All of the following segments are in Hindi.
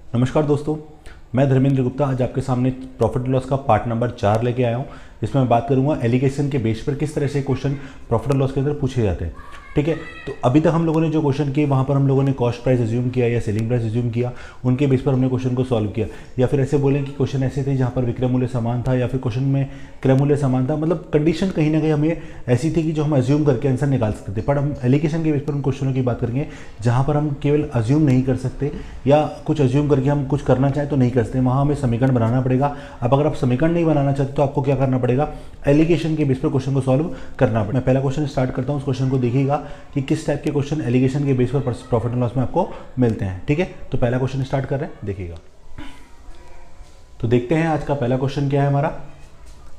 नमस्कार दोस्तों, मैं धर्मेंद्र गुप्ता आज आपके सामने प्रॉफिट एंड लॉस का पार्ट नंबर 4 लेके आया हूँ। जिसमें मैं बात करूँगा एलिगेशन के बेस पर किस तरह से क्वेश्चन प्रॉफिट एंड लॉस के अंदर पूछे जाते हैं। ठीक है, तो अभी तक हम लोगों ने जो क्वेश्चन किए वहाँ पर हम लोगों ने कॉस्ट प्राइस एज्यूम किया या सेलिंग प्राइस एज्यूम किया, उनके बेस पर हमने क्वेश्चन को सॉल्व किया। या फिर ऐसे बोलें कि क्वेश्चन ऐसे थे जहाँ पर विक्रय मूल्य समान था या फिर क्वेश्चन में क्रय मूल्य समान था, मतलब कंडीशन कहीं ना कहीं हमें ऐसी थी कि जो हम एज्यूम करके आंसर निकाल सकते थे। पर हम एलिगेशन के बेस पर उन क्वेश्चनों की बात करेंगे जहाँ पर हम केवल एज्यूम नहीं कर सकते या कुछ एज्यूम करके हम कुछ करना चाहें तो नहीं कर सकते, वहाँ हमें समीकरण बनाना पड़ेगा। अब अगर आप समीकरण नहीं बनाना चाहते तो आपको क्या करना पड़ेगा, एलिगेशन के बेस पर क्वेश्चन को सॉल्व करना पड़ेगा। मैं पहला क्वेश्चन स्टार्ट करता हूँ, उस क्वेश्चन को देखिएगा कि किस टाइप के क्वेश्चन एलिगेशन के बेस पर प्रॉफिट एंड लॉस में आपको मिलते हैं। ठीक है, तो पहला क्वेश्चन स्टार्ट कर रहे हैं, देखिएगा। तो देखते हैं आज का पहला क्वेश्चन क्या है हमारा।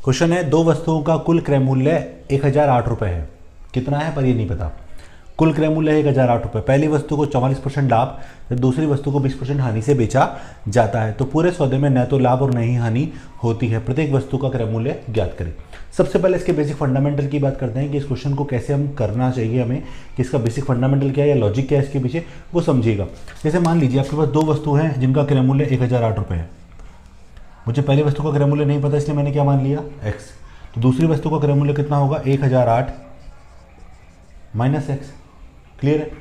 क्वेश्चन है, दो वस्तुओं का कुल क्रय मूल्य 1008 रुपये है। कितना है पर ये नहीं पता। कुल क्रय मूल्य है 1008 रुपये। पहली वस्तु को 44% लाभ तो दूसरी वस्तु को 20% हानि से बेचा जाता है, तो पूरे सौदे में न तो लाभ और न ही हानि होती है। प्रत्येक वस्तु का क्रय मूल्य ज्ञात करें। सबसे पहले इसके बेसिक फंडामेंटल की बात करते हैं कि इस क्वेश्चन को कैसे हम करना चाहिए हमें, कि इसका बेसिक फंडामेंटल क्या है या लॉजिक क्या है इसके पीछे, वो समझिएगा। जैसे मान लीजिए आपके पास दो वस्तु हैं जिनका क्रय मूल्य 1008 रुपये है। मुझे पहली वस्तु का क्रय मूल्य नहीं पता, इसलिए मैंने क्या मान लिया, x। तो दूसरी वस्तु का क्रय मूल्य कितना होगा, 1008 माइनस एक्स। क्लियर है।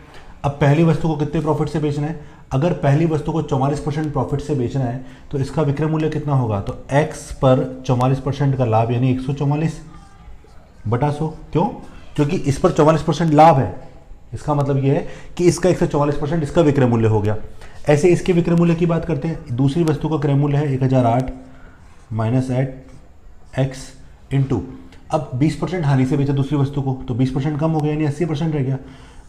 अब पहली वस्तु को कितने प्रॉफिट से बेचना है, अगर पहली वस्तु को 44% प्रॉफिट से बेचना है तो इसका विक्रय मूल्य कितना होगा, तो x पर 44% का लाभ यानी 144 बटा 100। क्यों, क्योंकि इस पर 44% लाभ है, इसका मतलब ये है कि इसका 144% इसका विक्रय मूल्य हो गया। ऐसे इसके विक्रय मूल्य की बात करते हैं। दूसरी वस्तु का क्रय मूल्य है 1008 माइनस एक्स इंटू, अब 20% हानि से बेचा दूसरी वस्तु को तो 20% कम हो गया यानी 80% रह गया।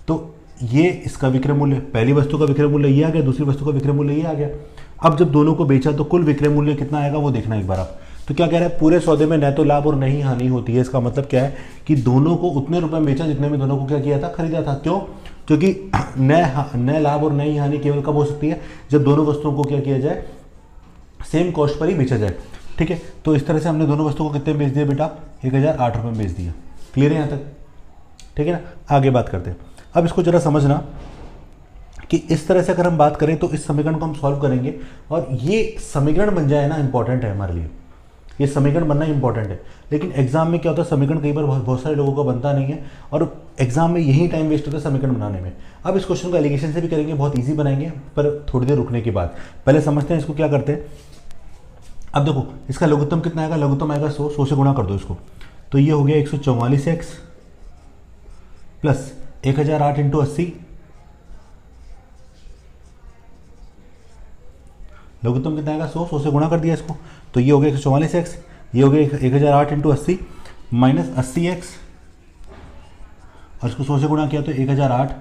तो ये इसका विक्रय मूल्य, पहली वस्तु का विक्रय मूल्य ये आ गया, दूसरी वस्तु का विक्रय मूल्य ये आ गया। अब जब दोनों को बेचा तो कुल विक्रय मूल्य कितना आएगा वो देखना एक बार आप। तो क्या कह रहा है, पूरे सौदे में न तो लाभ और न ही हानि होती है। इसका मतलब क्या है कि दोनों को उतने रुपए में बेचा जितने में दोनों को क्या किया था, खरीदा था। क्यों, क्योंकि न लाभ और न ही हानि केवल कब हो सकती है, जब दोनों वस्तुओं को क्या किया जाए, सेम कॉस्ट पर ही बेचा जाए। ठीक है, तो इस तरह से हमने दोनों वस्तुओं को कितने बेच दिया बेटा, 1008 रुपये में बेच दिया। क्लियर है यहाँ तक, ठीक है ना। आगे बात करते हैं। अब इसको जरा समझना कि इस तरह से अगर हम बात करें तो इस समीकरण को हम सॉल्व करेंगे और ये समीकरण बन जाए ना, इंपॉर्टेंट है हमारे लिए, ये समीकरण बनना इंपॉर्टेंट है। लेकिन एग्जाम में क्या होता है, समीकरण कई बार बहुत सारे लोगों को बनता नहीं है और एग्जाम में यही टाइम वेस्ट होता है समीकरण बनाने में। अब इस क्वेश्चन को एलिगेशन से भी करेंगे, बहुत ईजी बनाएंगे, पर थोड़ी देर रुकने के बाद पहले समझते हैं इसको क्या करते हैं। अब देखो इसका लघुत्तम कितना आएगा, लघुत्तम आएगा 100 से गुणा कर दो इसको, तो ये हो गया 144x प्लस 1008 इंटू 80, लघुत्तम कितना आएगा 100 से गुणा कर दिया इसको, तो ये हो गया 144x, ये हो गया 1008 इंटू 80 माइनस 80x, और इसको 100 से गुणा किया तो 1008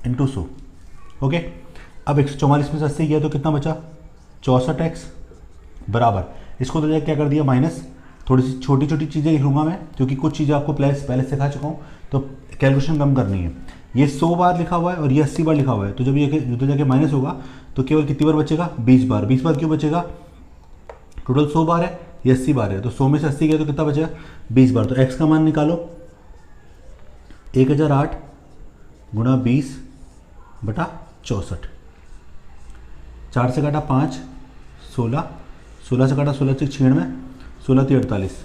इंटू 100। ओके, अब 144 में से 80 किया तो कितना बचा, 64x बराबर, इसको तो क्या कर दिया माइनस, थोड़ी सी छोटी छोटी चीज़ें लिख लूँगा मैं क्योंकि कुछ चीज़ें आपको पहले सिखा चुका हूँ, तो कैलकुलेशन कम करनी है। ये 100 बार लिखा हुआ है और ये 80 बार लिखा हुआ है, तो जब ये उधर जाके माइनस होगा तो केवल कितनी बार बचेगा, 20 बार। 20 बार क्यों बचेगा, टोटल 100 बार है, ये 80 बार है, तो 100 में से 80 गया तो कितना बचेगा, 20 बार। तो x का मान निकालो, 1008 गुणा 20 बटा 64, 4 से काटा 5 16, 16 से काटा 16 से 96, 16 से 48।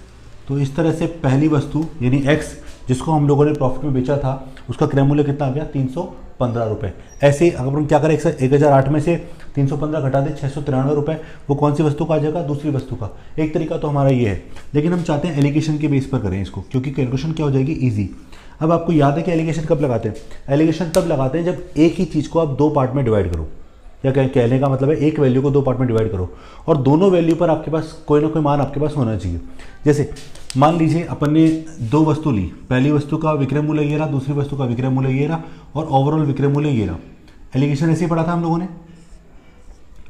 तो इस तरह से पहली वस्तु यानी x जिसको हम लोगों ने प्रॉफिट में बेचा था उसका क्रय मूल्य कितना आ गया, 315 रुपये। ऐसे ही अगर हम क्या करें, 1008 में से 315 घटा दें 693 रुपये, वो कौन सी वस्तु का आ जाएगा, दूसरी वस्तु का। एक तरीका तो हमारा ये है, लेकिन हम चाहते हैं एलिगेशन के बेस पर करें इसको, क्योंकि कैलकुलेशन क्या हो जाएगी, ईजी। अब आपको याद है कि एलिगेशन कब लगाते हैं, एलिगेशन तब लगाते हैं जब एक ही चीज़ को आप दो पार्ट में डिवाइड करो, या कहने का मतलब है एक वैल्यू को दो पार्ट में डिवाइड करो और दोनों वैल्यू पर आपके पास कोई ना कोई मान आपके पास होना चाहिए। जैसे मान लीजिए अपन ने दो वस्तु ली, पहली वस्तु का विक्रय मूल्य ये रहा, दूसरी वस्तु का विक्रय मूल्य ये रहा और ओवरऑल विक्रय मूल्य ये रहा। एलिगेशन ऐसे ही पढ़ा था हम लोगों ने,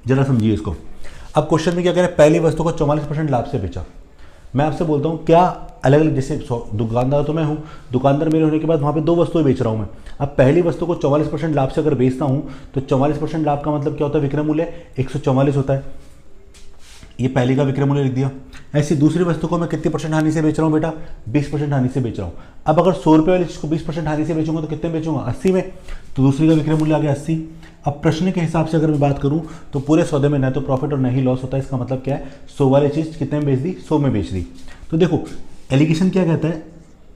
जरा समझिए इसको। अब क्वेश्चन में क्या कह रहे हैं, पहली वस्तु को 44% लाभ से बेचा। मैं आपसे बोलता हूँ क्या अलग अलग, जैसे दुकानदार तो मैं हूँ, दुकानदार मेरे होने के बाद वहाँ पे दो वस्तुएं बेच रहा हूँ मैं। अब पहली वस्तु को 44% लाभ से अगर बेचता हूँ तो 44% लाभ का मतलब क्या होता है, विक्रय मूल्य 144 होता है। ये पहले का विक्रय मूल्य लिख दिया। ऐसी दूसरी वस्तु को मैं कितनी परसेंट हानि से बेच रहा हूँ बेटा, 20% हानि से बेच रहा हूँ। अब अगर 100 रुपये वाली चीज़ को 20% हानि से बेचूंगा तो कितने बेचूंगा, 80 में, तो दूसरी का विक्रय मूल्य आ गया 80। अब प्रश्न के हिसाब से अगर मैं बात करूँ तो पूरे सौदे में न तो प्रॉफिट और न ही लॉस होता है। इसका मतलब क्या है, 100 वाली चीज़ कितने में बेच दी, 100 में बेच दी। तो देखो एलिगेशन क्या कहता है,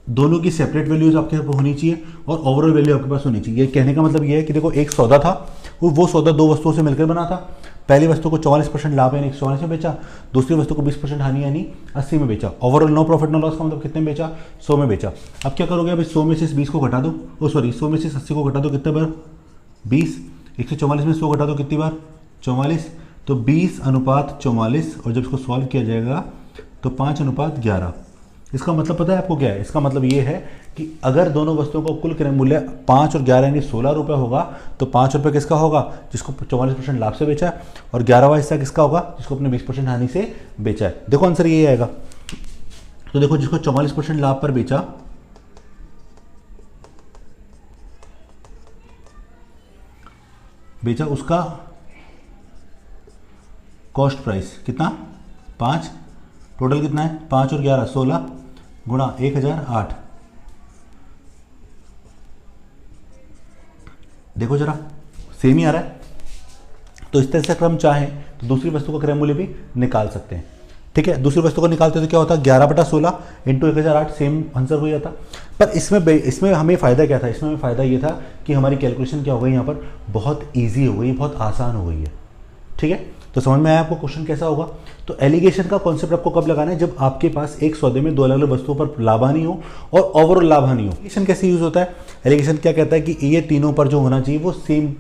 दोनों की सेपरेट वैल्यूज आपके पास होनी चाहिए और ओवरऑल वैल्यू आपके पास होनी चाहिए। ये कहने का मतलब ये है कि देखो एक सौदा था, वो सौदा दो वस्तुओं से मिलकर बना था। पहली वस्तु को 44% लाभ यानी 144 में बेचा, दूसरी वस्तु को 20% हानि यानी 80 में बेचा। Overall no profit no loss का मतलब कितने में बेचा, 100 में बेचा। अब क्या करोगे, अभी 100 में से इस 20 को घटा दो, 100 में से 80 को घटा दो, कितने बार 20, 144 में 100 घटा दो कितनी बार 44, तो 20:44। और जब इसको सॉल्व किया जाएगा तो 5:11। इसका मतलब पता है आपको क्या है, इसका मतलब ये है कि अगर दोनों वस्तुओं का कुल क्रय मूल्य 5 और 11 यानी 16 रुपये होगा तो 5 रुपये किसका होगा, जिसको 44% लाभ से बेचा है, और 11वां हिस्सा किसका होगा, जिसको अपने 20% हानि से बेचा है। देखो आंसर ये आएगा। तो देखो जिसको 44% लाभ पर बेचा उसका कॉस्ट प्राइस कितना, 5, टोटल कितना है 5 और 11 16 गुणा 1008। देखो जरा सेम ही आ रहा है। तो इस तरह से अगर हम चाहें तो दूसरी वस्तु का क्रय मूल्य भी निकाल सकते हैं। ठीक है, दूसरी वस्तु को निकालते तो क्या होता है 11/16 इंटू 1008, सेम आंसर हो जाता। पर इसमें हमें फ़ायदा क्या था, इसमें हमें फ़ायदा ये था कि हमारी कैलकुलेशन क्या हो गई यहाँ पर, बहुत ईजी हो गई, बहुत आसान हो गई है। ठीक है, तो समझ में आया आपको क्वेश्चन कैसा होगा। तो एलिगेशन का कॉन्सेप्ट आपको कब लगाना है, जब आपके पास एक सौदे में दो अलग अलग वस्तुओं पर लाभानी हो और ओवरऑल लाभानी हो। एलिगेशन कैसे यूज होता है, एलिगेशन क्या कहता है कि ये तीनों पर जो होना चाहिए वो सेम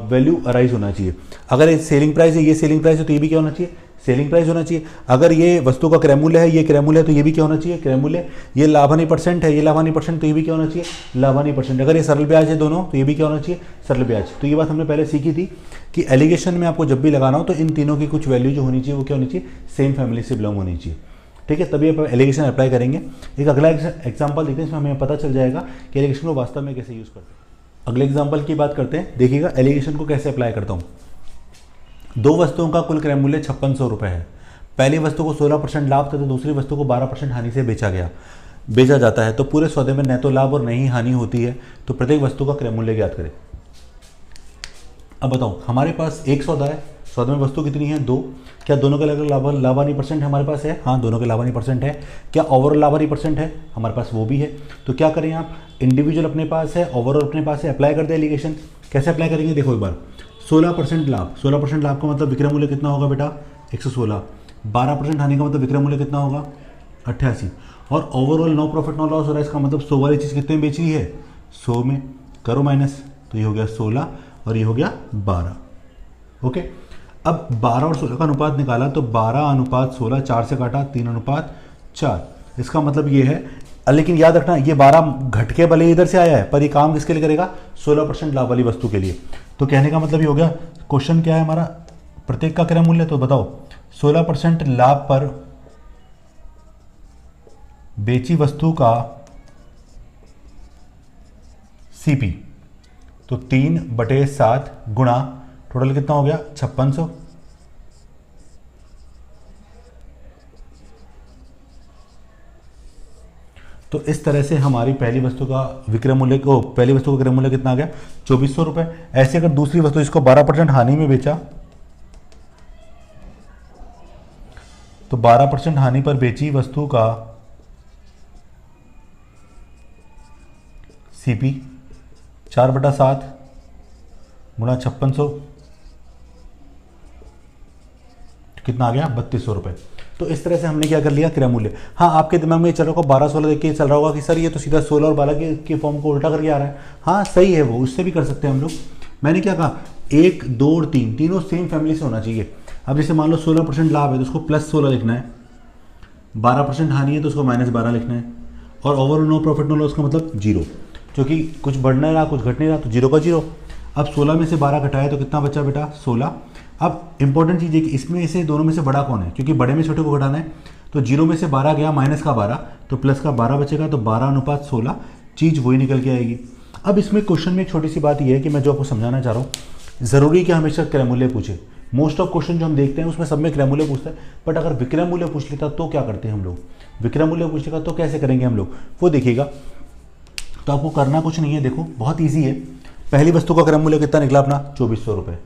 वैल्यू अराइज होना चाहिए। अगर ये सेलिंग प्राइस है, ये सेलिंग प्राइस है तो ये भी क्या होना चाहिए, सेलिंग प्राइस होना चाहिए। अगर ये वस्तु का क्रय मूल्य है, ये क्रय मूल्य है तो ये भी क्या होना चाहिए, क्रय मूल्य। ये लाभानी परसेंट है, ये लाभानी परसेंट, तो ये भी क्या होना चाहिए, लाभानी परसेंट। अगर ये सरल ब्याज है दोनों तो ये भी क्या होना चाहिए, सरल ब्याज। तो ये बात हमने पहले सीखी थी कि एलिगेशन में आपको जब भी लगाना हो तो इन तीनों की कुछ वैल्यू जो होनी चाहिए वो क्या होनी चाहिए, सेम फैमिली से बिलोंग होनी चाहिए। ठीक है, तभी आप एलिगेशन अप्लाई करेंगे। एक अगला एग्जाम्पल देखते हैं, इसमें हमें पता चल जाएगा कि एलिगेशन को वास्तव में कैसे यूज़ करते हैं। अगले एग्जाम्पल की बात करते हैं, देखिएगा एलिगेशन को कैसे अप्लाई करता हूँ। दो वस्तुओं का कुल क्रय मूल्य 5600 रुपये है। पहली वस्तु को 16% लाभ था तो दूसरी वस्तु को 12% हानि से बेचा जाता है। तो पूरे सौदे में न तो लाभ और न ही हानि होती है। तो प्रत्येक वस्तु का क्रय मूल्य ज्ञात करें। अब बताओ, हमारे पास एक सौदा है, सौदे में वस्तु कितनी है, 2। क्या दोनों के अलग लाभानी परसेंट हमारे पास है, हाँ दोनों के लाभानी परसेंट है। क्या ओवरऑल लाभानी परसेंट है, हमारे पास वो भी है। तो क्या करें आप, इंडिविजुअल अपने पास है, ओवरऑल अपने पास है, अप्लाई कर दे एलिगेशन। कैसे अप्लाई करेंगे, देखो एक बार 16% लाभ, 16% लाभ का मतलब विक्रय मूल्य कितना होगा बेटा 116। 12% हानि का मतलब विक्रय मूल्य कितना होगा 88। और overall no profit no loss हो रहा है, इसका मतलब 100 वाली चीज़ कितने में बेच रही है, 100 में। करो माइनस, तो ये हो गया 16 और ये हो गया 12। ओके, अब 12 और 16 का अनुपात निकाला तो 12:16, 4 से काटा 3:4। इसका मतलब ये है, लेकिन याद रखना ये 12 घट के भले इधर से आया है पर ये काम किसके लिए करेगा, 16% लाभ वाली वस्तु के लिए। तो कहने का मतलब ये हो गया, क्वेश्चन क्या है हमारा, प्रत्येक का क्रय मूल्य। तो बताओ 16% लाभ पर बेची वस्तु का सीपी, तो 3/7 गुणा टोटल कितना हो गया 5600। तो इस तरह से हमारी पहली वस्तु का क्रय मूल्य कितना आ गया 2400 रुपये। ऐसे अगर दूसरी वस्तु इसको 12% हानि में बेचा तो 12% हानि पर बेची वस्तु का सीपी 4/7 गुणा 5600 कितना आ गया 3200 रुपये। तो इस तरह से हमने क्या कर लिया, क्रय मूल्य। हाँ, आपके दिमाग में चल रहा होगा 12-16 देख के चल रहा होगा कि सर ये तो सीधा 16 और 12 के फॉर्म को उल्टा करके आ रहा है। हाँ सही है, वो उससे भी कर सकते हैं हम लोग। मैंने क्या कहा, 1, 2 और 3 तीनों सेम फैमिली से होना चाहिए। अब जैसे मान लो 16% लाभ है तो उसको +16 लिखना है, 12% हानि है तो उसको -12 लिखना है, और overall no profit no loss का मतलब 0, क्योंकि कुछ बढ़ नहीं रहा कुछ घट नहीं रहा तो 0 का 0। अब 16 में से 12 घटाया तो कितना बचा बेटा 16। अब इंपॉर्टेंट चीज़ है कि इसमें से दोनों में से बड़ा कौन है, क्योंकि बड़े में छोटे को घटाना है। तो 0 में से 12 गया, माइनस का 12 तो प्लस का 12 बचेगा, तो 12:16 चीज़ वही निकल के आएगी। अब इसमें क्वेश्चन में एक छोटी सी बात यह है कि मैं जो आपको समझाना चाह रहा हूँ, ज़रूरी कि हमेशा क्रय मूल्य पूछे। मोस्ट ऑफ क्वेश्चन जो हम देखते हैं उसमें सब में क्रय मूल्य पूछता है, बट अगर विक्रय मूल्य पूछ लेता तो क्या करते हैं हम लोग, विक्रय मूल्य पूछ लेगा तो कैसे करेंगे हम लोग, वो देखिएगा। तो आपको करना कुछ नहीं है, देखो बहुत ईजी है। पहली वस्तु का क्रय मूल्य कितना निकला अपना 2400 रुपये,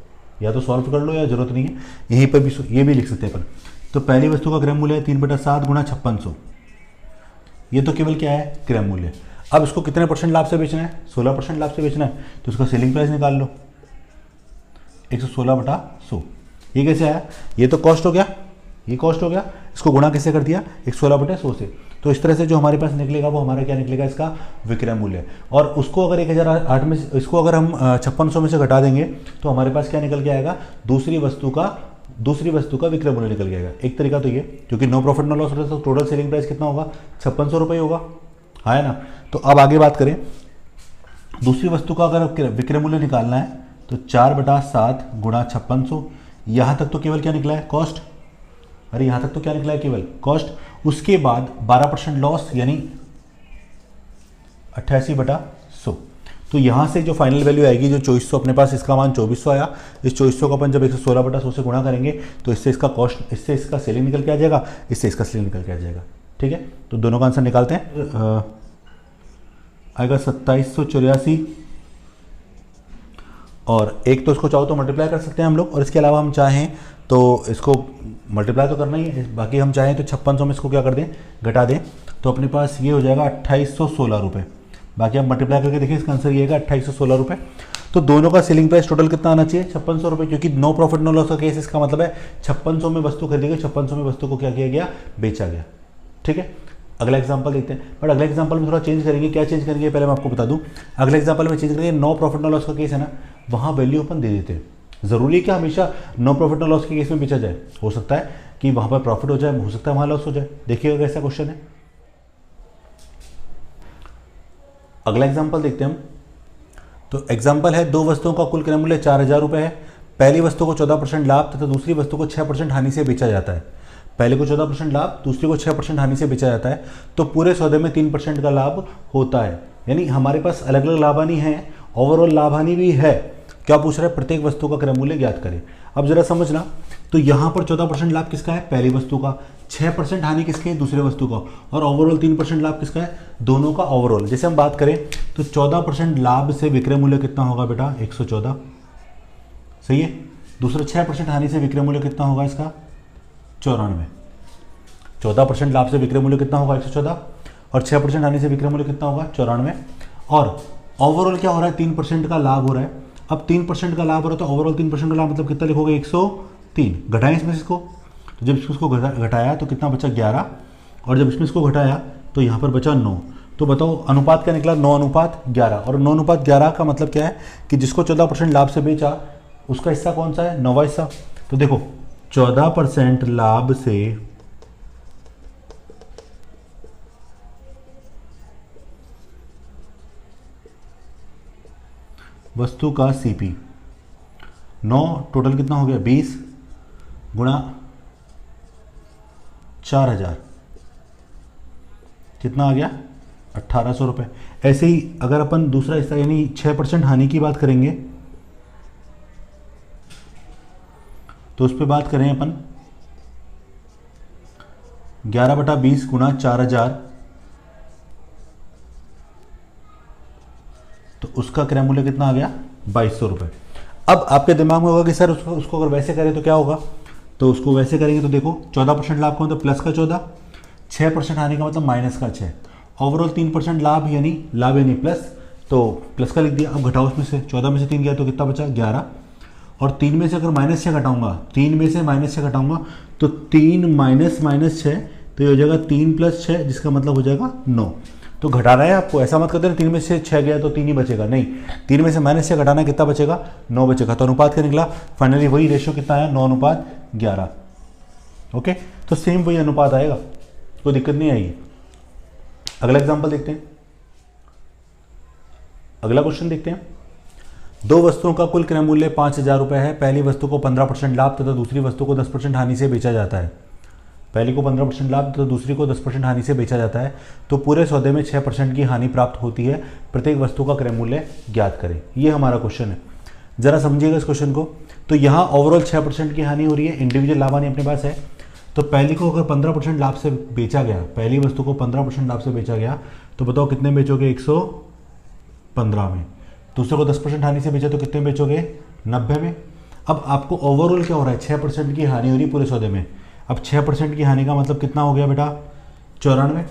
या तो सॉल्व कर लो या जरूरत नहीं है, यहीं पर भी ये भी लिख सकते हैं अपन। तो पहली वस्तु का क्रय मूल्य है 3/7 गुणा 5600, ये तो केवल क्या है क्रय मूल्य। अब इसको कितने परसेंट लाभ से बेचना है, 16% लाभ से बेचना है, तो इसका सेलिंग प्राइस निकाल लो 116/100। ये कैसे आया, ये तो कॉस्ट हो गया, ये कॉस्ट हो गया, इसको गुणा कैसे कर दिया 116/100 से। तो इस तरह से जो हमारे पास निकलेगा वो हमारा क्या निकलेगा, इसका विक्रय मूल्य। और उसको अगर 1008 में, इसको अगर हम 5600 में से घटा देंगे तो हमारे पास क्या निकल के आएगा, दूसरी वस्तु का विक्रय मूल्य निकल के आएगा। एक तरीका तो ये, क्योंकि नो प्रॉफिट नो लॉस होता है तो टोटल सेलिंग प्राइस कितना होगा 5600 रुपये होगा, है ना। तो अब आगे बात करें, दूसरी वस्तु का अगर विक्रय मूल्य निकालना है तो 4/7 गुणा 5600, यहाँ तक तो केवल क्या निकला है कॉस्ट, अरे यहाँ तक तो क्या निकला है केवल कॉस्ट। उसके बाद 12% लॉस यानी 88/100। तो यहाँ से जो फाइनल वैल्यू आएगी, जो 2400 अपने पास, इसका मान 2400 आया, इस 2400 को अपन जब 116/100 से गुणा करेंगे तो इससे इसका कॉस्ट, इससे इसका सेलिंग निकल के आ जाएगा, इससे इसका सेलिंग निकल के आ जाएगा। ठीक है, तो दोनों का आंसर निकालते हैं। आएगा 2784, और एक तो इसको चाहो तो मल्टीप्लाई कर सकते हैं हम लोग, और इसके अलावा हम चाहें तो इसको मल्टीप्लाई तो करना ही है, बाकी हम चाहें तो 5600 में इसको क्या कर दें, घटा दें, तो अपने पास ये हो जाएगा 2816 रुपये। बाकी आप मल्टीप्लाई करके देखिए, इसका आंसर ये आएगा 2816 रुपये। तो दोनों का सेलिंग प्राइस टोटल कितना आना चाहिए 5600 रुपये, क्योंकि नो प्रॉफिट नो लॉस का केस, इसका मतलब है 5600 में वस्तु खरीदी गई, 5600 में वस्तु को क्या किया गया, बेचा गया। ठीक है, अगला एग्जांपल देखते हैं, बट अगले एग्जांपल में थोड़ा चेंज करेंगे। क्या चेंज करेंगे पहले मैं आपको बता दूं, अगले एग्जांपल में चेंज करेंगे, नो प्रॉफिट नो लॉस का केस है ना, वहाँ वैल्यू अपन दे देते हैं। जरूरी है कि हमेशा नो प्रॉफिट नो लॉस के केस में बेचा जाए, हो सकता है कि वहाँ पर प्रॉफिट हो जाए, हो सकता है वहाँ लॉस हो जाए। देखिएगा कैसा क्वेश्चन है। अगला एग्जाम्पल देखते हैं हम। तो एग्जाम्पल है, दो वस्तुओं का कुल क्रय मूल्य 4000 रुपये है। पहली वस्तु को 14% लाभ तथा दूसरी वस्तु को 6% हानि से बेचा जाता है। पहले को 14% लाभ, दूसरी को 6% हानि से बेचा जाता है, तो पूरे सौदे में 3% का लाभ होता है। यानी हमारे पास अलग अलग लाभ हानि है, ओवरऑल लाभ हानि भी है। क्या पूछ रहा है, प्रत्येक वस्तु का क्रय मूल्य ज्ञात करें। अब जरा समझना, तो यहाँ पर 14% लाभ किसका है, पहली वस्तु का, 6% हानि किसके है, दूसरे वस्तु का, और ओवरऑल 3% लाभ किसका है, दोनों का ओवरऑल। जैसे हम बात करें तो 14% लाभ से विक्रय मूल्य कितना होगा बेटा 114, सही है। दूसरा 6% हानि से विक्रय मूल्य कितना होगा इसका 94। 14% लाभ से विक्रय मूल्य कितना होगा 114, और 6% हानि से विक्रय मूल्य कितना होगा 94, और ओवरऑल क्या हो रहा है 3% का लाभ हो रहा है। अब 3% का लाभ हो रहा है तो ओवरऑल 3% का लाभ मतलब कितना लिखोगे 103, घटाएं इसमें इसको, तो जब इसको घटाया तो कितना बचा 11, और जब इसमें इसको घटाया तो यहाँ पर बचा 9। तो बताओ अनुपात क्या निकला 9:11, और 9:11 का मतलब क्या है कि जिसको 14% लाभ से बेचा उसका हिस्सा कौन सा है, 9वां हिस्सा। तो देखो 14% लाभ से वस्तु का सीपी 9, टोटल कितना हो गया 20 गुणा 4000, कितना आ गया 1800 रुपये। ऐसे ही अगर अपन दूसरा हिस्सा यानी 6% हानि की बात करेंगे तो उस पर बात करें अपन 11/20 गुणा 4000, तो उसका क्रय मूल्य कितना आ गया 2200 रुपये। अब आपके दिमाग में होगा कि सर उसको अगर वैसे करें तो क्या होगा, तो उसको वैसे करेंगे तो देखो 14% लाभ का मतलब प्लस का 14, 6% हानि का मतलब माइनस का 6, ओवरऑल 3% लाभ यानी प्लस, तो प्लस का लिख दिया। अब घटाओ उसमें से 14 में से 3 गया तो कितना बचा 11, और 3 में से अगर -6 घटाऊंगा, 3 में से -6 घटाऊंगा तो 3 -6, तो ये हो जाएगा 3 + 6, जिसका मतलब हो जाएगा 9। तो घटाना है आपको, ऐसा मत करते ना 3 में से 6 गया तो 3 ही बचेगा, नहीं, 3 में से -6 घटाना कितना बचेगा 9 बचेगा। तो अनुपात क्या निकला फाइनली वही रेशियो कितना आया 9:11। ओके, तो सेम वही अनुपात आएगा, कोई दिक्कत नहीं आएगी। अगला एग्जांपल देखते हैं, अगला क्वेश्चन देखते हैं। दो वस्तुओं का कुल क्रय मूल्य 5000 रुपये है। पहली वस्तु को 15% लाभ तथा दूसरी वस्तु को 10% हानि से बेचा जाता है। पहली को 15% लाभ तथा दूसरी को 10% हानि से बेचा जाता है, तो पूरे सौदे में 6% की हानि प्राप्त होती है। प्रत्येक वस्तु का क्रय मूल्य ज्ञात करें। ये हमारा क्वेश्चन है, जरा समझिएगा इस क्वेश्चन को। तो यहाँ ओवरऑल 6% की हानि हो रही है, इंडिविजुअल लाभ हानि अपने पास है। तो पहली को अगर 15% लाभ से बेचा गया, पहली वस्तु को 15% लाभ से बेचा गया, तो बताओ कितने बेचोगे? 115 में। दूसरे को 10% हानि से बेचा तो कितने बेचोगे? 90 में। अब आपको ओवरऑल क्या हो रहा है? 6% की हानि हो रही है पूरे सौदे में। अब 6% की हानि का मतलब कितना हो गया बेटा? 94।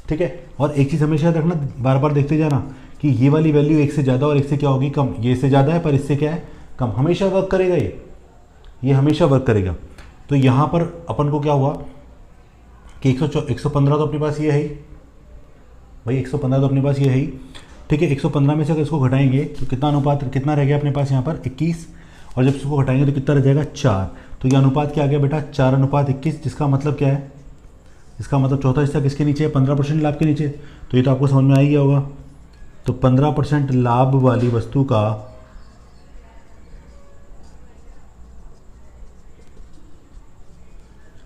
ठीक है। और एक चीज़ हमेशा याद रखना, बार बार देखते जाना कि ये वाली वैल्यू एक से ज़्यादा और एक से क्या होगी? कम। ये इससे ज़्यादा है पर इससे क्या है? कम। हमेशा वर्क करेगा ये हमेशा वर्क करेगा। तो यहाँ पर अपन को क्या हुआ कि 115 तो अपने पास ये है ही भाई, 115 तो अपने पास ये है ही। ठीक है। 115 में से अगर इसको घटाएंगे तो कितना अनुपात कितना रह गया अपने पास यहाँ पर? 21। और जब इसको घटाएंगे तो कितना रह जाएगा? 4। तो ये अनुपात क्या आ गया बेटा? 4:21। जिसका मतलब क्या है? इसका मतलब चौथा हिस्सा किसके नीचे है? 15% लाभ के नीचे। तो ये तो आपको समझ में आ ही गया होगा। तो 15% लाभ वाली वस्तु का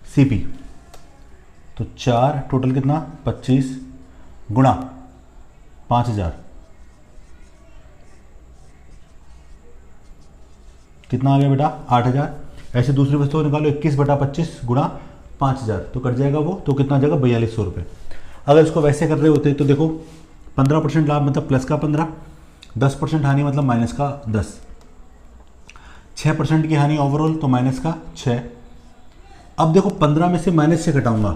सीपी, तो 4 टोटल कितना? 25 गुणा 5000 कितना आ गया बेटा? 8000। ऐसे दूसरी वस्तु को निकालो, 21/25 गुणा 5000, तो कट जाएगा वो, तो कितना आ जाएगा? 4200 रुपये। अगर इसको वैसे कर रहे होते तो देखो 15% लाभ मतलब प्लस का 15, 10% हानि मतलब माइनस का 10, 6% की हानि ओवरऑल तो माइनस का 6। अब देखो 15 में से -6 घटाऊंगा,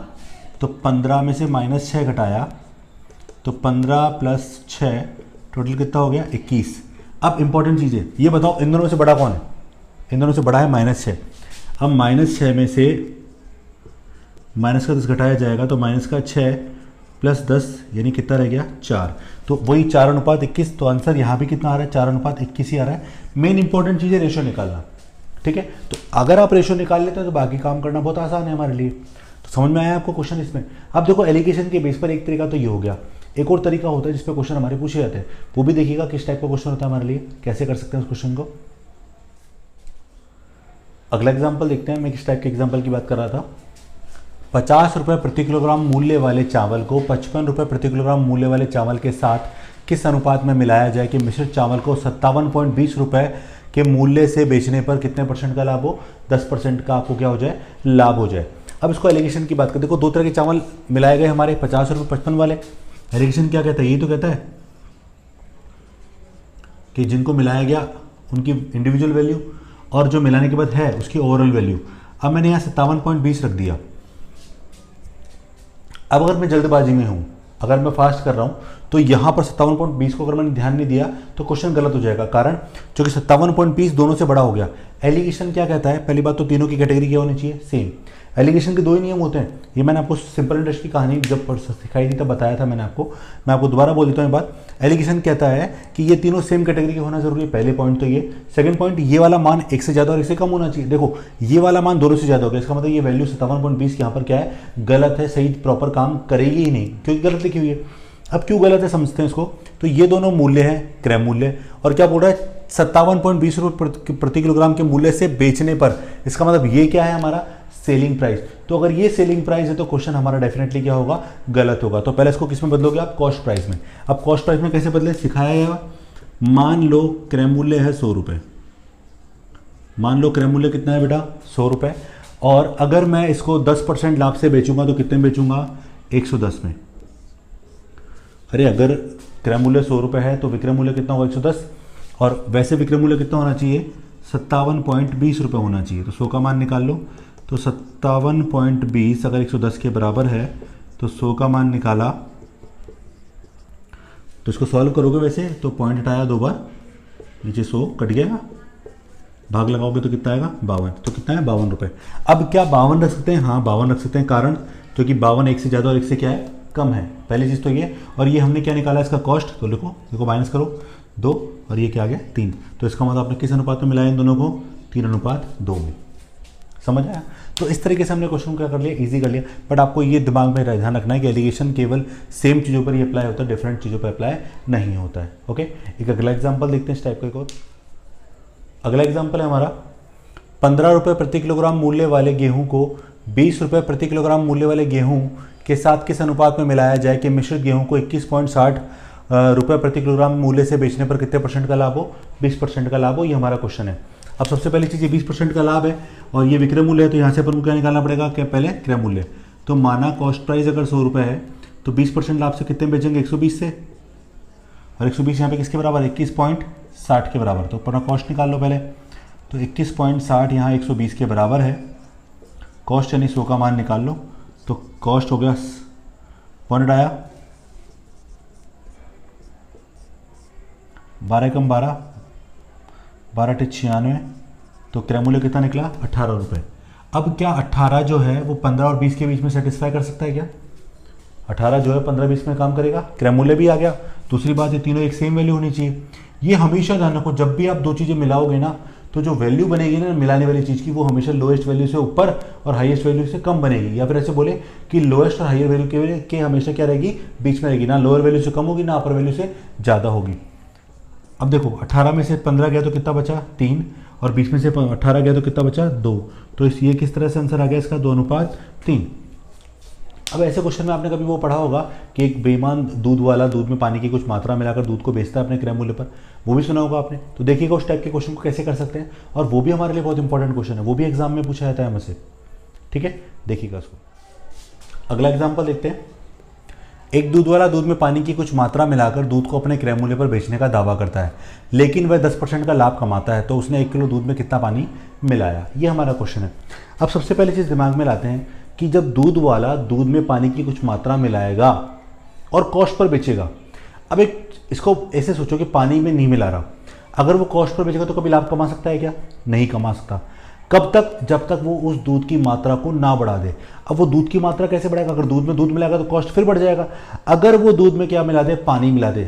तो 15 में से -6 घटाया तो 15 + 6 टोटल कितना हो गया? 21। अब इंपॉर्टेंट चीज़ है, ये बताओ इन दोनों से बड़ा कौन है? इन दोनों से बड़ा है -6। अब -6 में से माइनस का 10 घटाया जाएगा तो माइनस का 6 + 10 यानी कितना रह गया? 4। तो वही 4:21। तो आंसर यहाँ भी कितना आ रहा है? 4:21 ही आ रहा है। मेन इंपॉर्टेंट चीज़ है रेशो निकालना। ठीक है। तो अगर आप रेशो निकाल लेते हैं तो बाकी काम करना बहुत आसान है हमारे लिए। तो समझ में आया आपको क्वेश्चन इसमें? अब देखो एलिगेशन के बेस पर एक तरीका तो ये हो गया, एक और तरीका होता है जिस पे क्वेश्चन हमारे पूछे जाते हैं, वो भी देखिएगा किस टाइप का क्वेश्चन होता है हमारे लिए, कैसे कर सकते हैं उस क्वेश्चन को। अगला एग्जाम्पल देखते हैं। मैं किस टाइप के एग्जाम्पल की बात कर रहा था। 50 रुपये प्रति किलोग्राम मूल्य वाले चावल को 55 रुपये प्रति किलोग्राम मूल्य वाले चावल के साथ किस अनुपात में मिलाया जाए कि मिश्रित चावल को 57.20 रुपये के मूल्य से बेचने पर कितने % का लाभ हो? 10% का आपको क्या हो जाए? लाभ हो जाए। अब इसको एलिगेशन की बात करें। देखो दो तरह के चावल मिलाए गए हमारे, 50 रुपये 55 वाले। एलिगेशन क्या कहता है? यही तो कहता है कि जिनको मिलाया गया उनकी इंडिविजुअल वैल्यू और जो मिलाने के बाद है उसकी ओवरऑल वैल्यू। अब मैंने यहाँ 57.20 रख दिया। अब अगर मैं जल्दबाजी में हूँ, अगर मैं फास्ट कर रहा हूँ, तो यहाँ पर 57.20 को अगर मैंने ध्यान नहीं दिया तो क्वेश्चन गलत हो जाएगा। कारण क्योंकि 57.20 दोनों से बड़ा हो गया। एलिगेशन क्या कहता है? पहली बात तो तीनों की कैटेगरी क्या होनी चाहिए? सेम। एलिगेशन के दो ही नियम होते हैं। ये मैंने आपको सिंपल इंटरेस्ट की कहानी जब सिखाई थी तब बताया था मैंने आपको। मैं आपको दोबारा बोल देता हूँ ये बात। एलिगेशन कहता है कि ये तीनों सेम कैटेगरी के होना जरूरी है। पहले पॉइंट तो ये। सेकंड पॉइंट, ये वाला मान एक से ज़्यादा और एक से कम होना चाहिए। देखो ये वाला मान दोनों से ज़्यादा हो गया, इसका मतलब ये वैल्यू 57.20 यहाँ पर क्या है? गलत है, सही प्रॉपर काम करेगी ही नहीं क्योंकि गलत लिखी हुई है। अब क्यों गलत है समझते हैं इसको। तो ये दोनों मूल्य हैं क्रय मूल्य, और क्या बोल रहा है? 57.20 रुपये प्रति किलोग्राम के मूल्य से बेचने पर। इसका मतलब ये क्या है? हमारा सेलिंग प्राइस। तो अगर ये सेलिंग प्राइस है तो क्वेश्चन हमारा डेफिनेटली क्या होगा? गलत होगा। तो पहले इसको किस में बदलोगे आप? कॉस्ट प्राइस में। अब कॉस्ट प्राइस में कैसे बदले? सिखाया गया। मान लो क्रय मूल्य है 100 रुपये। मान लो क्रय मूल्य कितना है बेटा? 100 रुपये। और अगर मैं इसको 10% लाभ से बेचूंगा तो कितने में बेचूंगा? 110 में। अरे अगर क्रय मूल्य 100 रुपये है तो विक्रय मूल्य कितना होगा? 110। और वैसे विक्रय मूल्य कितना होना चाहिए? 57.20 रुपये होना चाहिए। तो 100 का मान निकाल लो। तो 57.20 अगर 110 के बराबर है तो 100 का मान निकाला, तो इसको सॉल्व करोगे वैसे तो पॉइंट हटाया 2 बार, नीचे 100 कट गया, भाग लगाओगे तो कितना आएगा? 52। तो कितना है? 52 रुपये। अब क्या 52 रख सकते हैं? हाँ 52 रख सकते हैं। कारण क्योंकि 52 एक से ज़्यादा और एक से क्या है? कम है। पहली चीज़ तो ये। और ये हमने क्या निकाला इसका कॉस्ट? तो देखो माइनस करो 2 और ये क्या आ गया? 3। तो इसका मतलब आपने किस अनुपात में मिलाया इन दोनों को? 3:2 में। समझ आया? तो इस तरीके से हमने क्वेश्चन को क्या कर लिया? इजी कर लिया। बट आपको ये दिमाग में ध्यान रखना है कि एलिगेशन केवल सेम चीज़ों पर ही अप्लाई होता है, डिफरेंट चीज़ों पर अप्लाई नहीं होता है। ओके। एक अगला एग्जाम्पल देखते हैं इस टाइप का एक और। अगला एग्जाम्पल है हमारा 15 रुपये प्रति किलोग्राम मूल्य वाले गेहूं को 20 रुपये प्रति किलोग्राम मूल्य वाले गेहूं के साथ किस अनुपात में मिलाया जाए कि मिश्रित गेहूं को 21.60 रुपये प्रति किलोग्राम मूल्य से बेचने पर कितने % का लाभ हो? 20% का लाभ हो। ये हमारा क्वेश्चन है। अब सबसे पहली चीज़ ये 20% का लाभ है और ये विक्रय मूल्य है, तो यहाँ से अपन को क्या निकालना पड़ेगा, क्या पहले क्रय मूल्य। तो माना कॉस्ट प्राइस अगर 100 रुपये है तो 20% लाभ से कितने बेचेंगे, 120 से, और 120 यहाँ पे किसके बराबर, 21.60 के बराबर। तो अपना कॉस्ट निकाल लो पहले। तो 21.60 यहाँ 120 के बराबर है, कॉस्ट यानी 100 का मान निकाल लो। तो कॉस्ट हो गया पॉइंट आया 12 कम 12, 12 टे 96, तो क्रय मूल्य कितना निकला, 18 रुपये। अब क्या 18 जो है वो 15 और 20 के बीच में सेटिस्फाई कर सकता है क्या, 18 जो है 15-20 में काम करेगा, क्रय मूल्य भी आ गया। दूसरी बात ये तीनों एक सेम वैल्यू होनी चाहिए। ये हमेशा ध्यान रखो, जब भी आप दो चीज़ें मिलाओगे ना तो जो वैल्यू बनेगी ना मिलाने वाली चीज़ की, वो हमेशा लोएस्ट वैल्यू से ऊपर और हाईएस्ट वैल्यू से कम बनेगी। या फिर ऐसे बोले कि लोएस्ट और हायर वैल्यू के हमेशा क्या रहेगी, बीच में रहेगी, ना लोअर वैल्यू से कम होगी ना अपर वैल्यू से ज़्यादा होगी। अब देखो 18 में से 15 गया तो कितना बचा, 3, और 20 में से 18 गया तो कितना बचा, 2। तो ये किस तरह से आंसर आ गया इसका, 2:3। अब ऐसे क्वेश्चन में आपने कभी वो पढ़ा होगा कि एक बेईमान दूध वाला दूध में पानी की कुछ मात्रा मिलाकर दूध को बेचता है अपने क्रय मूल्य पर, वो भी सुना होगा आपने। तो देखिएगा उस टाइप के क्वेश्चन को कैसे कर सकते हैं, और वो भी हमारे लिए बहुत इंपॉर्टेंट क्वेश्चन है, वो भी एग्जाम में पूछा जाता है हमसे। ठीक है, देखिएगा उसको। अगला एग्जाम्पल देखते हैं। एक दूध वाला दूध में पानी की कुछ मात्रा मिलाकर दूध को अपने क्रय मूल्य पर बेचने का दावा करता है, लेकिन वह 10% का लाभ कमाता है, तो उसने 1 किलो दूध में कितना पानी मिलाया, ये हमारा क्वेश्चन है। अब सबसे पहले चीज़ दिमाग में लाते हैं कि जब दूध वाला दूध में पानी की कुछ मात्रा मिलाएगा और कॉस्ट पर बेचेगा। अब एक इसको ऐसे सोचो कि पानी में नहीं मिला रहा, अगर वो कॉस्ट पर बेचेगा तो कभी लाभ कमा सकता है क्या, नहीं कमा सकता। कब तक, जब तक वो उस दूध की मात्रा को ना बढ़ा दे। अब वो दूध की मात्रा कैसे बढ़ाएगा, अगर दूध में दूध मिलाएगा तो कॉस्ट फिर बढ़ जाएगा। अगर वो दूध में क्या मिला दे, पानी मिला दे,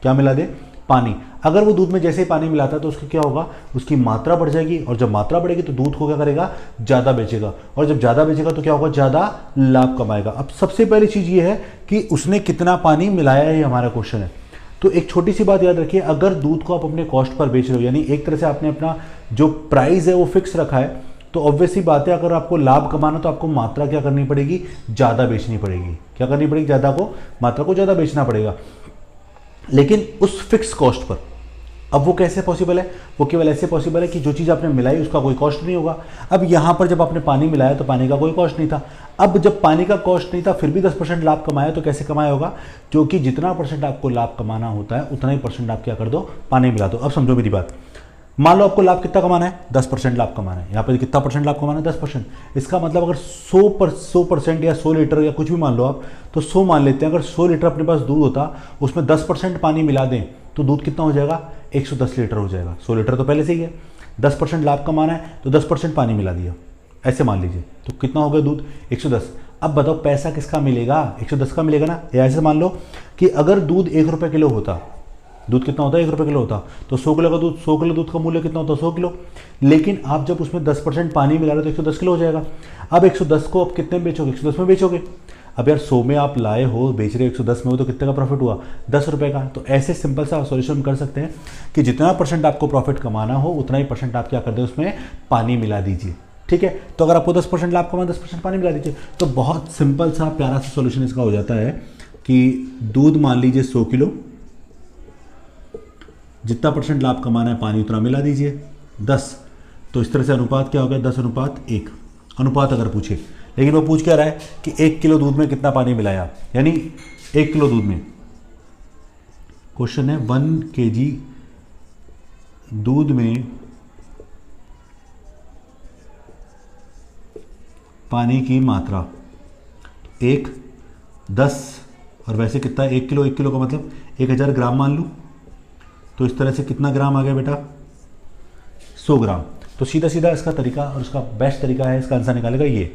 क्या मिला दे, पानी। अगर वो दूध में जैसे ही पानी मिलाता है तो उसकी क्या होगा, उसकी मात्रा बढ़ जाएगी, और जब मात्रा बढ़ेगी तो दूध को क्या करेगा, ज़्यादा बेचेगा, और जब ज़्यादा बेचेगा तो क्या होगा, ज़्यादा लाभ कमाएगा। अब सबसे पहली चीज़ ये है कि उसने कितना पानी मिलाया है, ये हमारा क्वेश्चन है। तो एक छोटी सी बात याद रखिए, अगर दूध को आप अपने कॉस्ट पर बेच रहे हो, यानी एक तरह से आपने अपना जो प्राइस है वो फिक्स रखा है, तो ऑब्वियस सी बात है अगर आपको लाभ कमाना तो आपको मात्रा क्या करनी पड़ेगी, ज़्यादा बेचनी पड़ेगी। क्या करनी पड़ेगी, ज़्यादा को, मात्रा को ज़्यादा बेचना पड़ेगा, लेकिन उस फिक्स कॉस्ट पर। अब वो कैसे पॉसिबल है, वो केवल ऐसे पॉसिबल है कि जो चीज़ आपने मिलाई उसका कोई कॉस्ट नहीं होगा। अब यहाँ पर जब आपने पानी मिलाया तो पानी का कोई कॉस्ट नहीं था। अब जब पानी का कॉस्ट नहीं था फिर भी 10% लाभ कमाया, तो कैसे कमाया होगा, क्योंकि जितना परसेंट आपको लाभ कमाना होता है उतना ही परसेंट आप क्या कर दो, पानी मिला दो। अब समझो मेरी बात, मान लो आपको लाभ कितना कमाना है, 10% लाभ कमाना है। यहाँ पे कितना परसेंट लाभ कमाना है, 10%। इसका मतलब अगर 100% या 100 लीटर या कुछ भी मान लो आप, तो 100 मान लेते हैं। अगर 100 लीटर अपने पास दूध होता, उसमें 10% पानी मिला दें तो दूध कितना हो जाएगा, 110 लीटर हो जाएगा। 100 लीटर तो पहले से ही है, 10% लाभ कमाना है तो 10% पानी मिला दिया, ऐसे मान लीजिए, तो कितना हो गया दूध, 110। अब बताओ पैसा किसका मिलेगा, 110 का मिलेगा ना। या ऐसे मान लो कि अगर दूध 1 रुपये किलो होता, दूध कितना होता है, 1 रुपये किलो होता, तो 100 किलो का दूध, 100 किलो दूध का मूल्य कितना होता है, 100 किलो। लेकिन आप जब उसमें 10% पानी मिला रहे हो तो 110 किलो हो जाएगा। अब 110 को आप कितने में बेचोगे, 110 में बेचोगे। अब यार 100 में आप लाए हो, बेच रहे हो 110 में हो, तो कितने का प्रॉफिट हुआ, 10 रुपये का। तो ऐसे सिंपल सा सॉल्यूशन कर सकते हैं कि जितना परसेंट आपको प्रॉफिट कमाना हो उतना ही परसेंट आप क्या कर दे, उसमें पानी मिला दीजिए। ठीक है, तो अगर आपको 10% लाभ कमाना, 10% पानी मिला दीजिए। तो बहुत सिंपल सा प्यारा सा सॉल्यूशन इसका हो जाता है कि दूध मान लीजिए 100 किलो, जितना परसेंट लाभ कमाना है पानी उतना मिला दीजिए, 10। तो इस तरह से अनुपात क्या हो गया, 10:1। अनुपात अगर पूछे, लेकिन वो पूछ क्या रहा है कि 1 किलो दूध में कितना पानी मिलाया, यानी 1 किलो दूध में, क्वेश्चन है 1 kg दूध में पानी की मात्रा 1, 10, और वैसे कितना, 1 किलो, 1 किलो का मतलब 1000 ग्राम मान लूँ, तो इस तरह से कितना ग्राम आ गया बेटा, 100 ग्राम। तो सीधा सीधा इसका तरीका और इसका बेस्ट तरीका है इसका आंसर निकालेगा ये।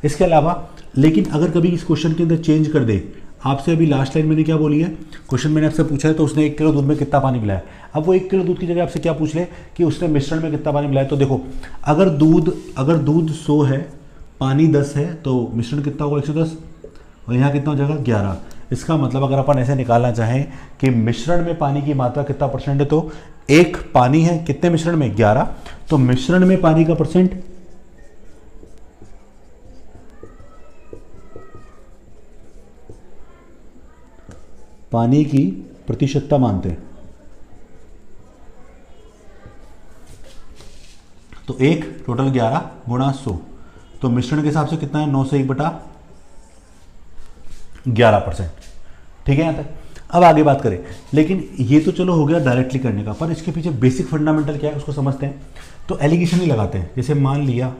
इसके अलावा लेकिन अगर कभी इस क्वेश्चन के अंदर चेंज कर दे, आपसे अभी लास्ट लाइन मैंने क्या बोली है, क्वेश्चन मैंने आपसे पूछा है तो उसने 1 किलो दूध में कितना पानी मिलाया। अब वो 1 किलो दूध की जगह आपसे क्या पूछ ले कि उसने मिश्रण में कितना पानी मिलाया। तो देखो अगर दूध 100 है, पानी 10 है, तो मिश्रण कितना होगा, 110, और यहाँ कितना हो जाएगा, 11। इसका मतलब अगर अपन ऐसे निकालना चाहें कि मिश्रण में पानी की मात्रा कितना परसेंट है, तो 1 पानी है, कितने मिश्रण में, 11। तो मिश्रण में पानी का परसेंट, पानी की प्रतिशतता मानते हैं। तो 1 टोटल 11 गुणा 100, तो मिश्रण के हिसाब से कितना है 9 से 1/11%। ठीक है यहाँ तक। अब आगे बात करें, लेकिन ये तो चलो हो गया डायरेक्टली करने का, पर इसके पीछे बेसिक फंडामेंटल क्या है उसको समझते हैं। तो एलिगेशन ही लगाते हैं। जैसे मान लिया